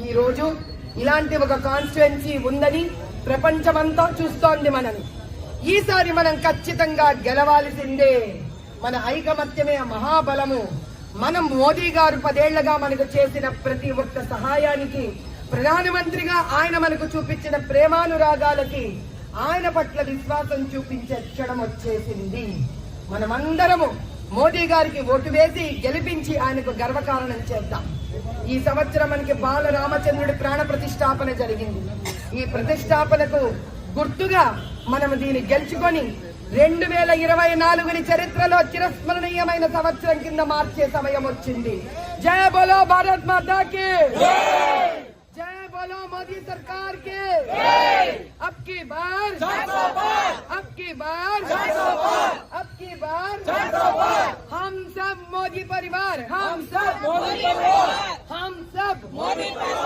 ఈ రోజు ఇలాంటి ఒక కాన్స్టిట్యుయెన్సీ ఉందని ప్రపంచమంతా చూస్తోంది మనని. ఈసారి మనం ఖచ్చితంగా గెలవాల్సిందే. మన ఐకమత్యమే మహాబలము. మనం మోదీ గారు 10 ఏళ్లుగా మనకు చేసిన ప్రతి ఒక్క సహాయానికి, ప్రధానమంత్రిగా ఆయన మనకు చూపించిన ప్రేమానురాగాలకి, ఆయన పట్ల విశ్వాసం చూపించే క్షణం వచ్చేసింది. మనమందరము మోదీ గారికి ఓటు వేసి గెలిపించి ఆయనకు గర్వకారణం చేద్దాం. ఈ సంవత్సరం మనకి బాల రామచంద్రుడి ప్రాణ ప్రతిష్టాపన జరిగింది. ఈ ప్రతిష్టాపనకు గుర్తుగా మనం దీన్ని గెలుచుకొని 2024ని చరిత్రలో చిరస్మరణీయమైన సంవత్సరం కింద మార్చే సమయం వచ్చింది. జై బోలో భారత్ మాతా కి జై बोलो मोदी सरकार के अब की बार अब की बार अब की बार हम सब मोदी परिवार, हम सब मोदी परिवार, हम सब मोदी परिवार।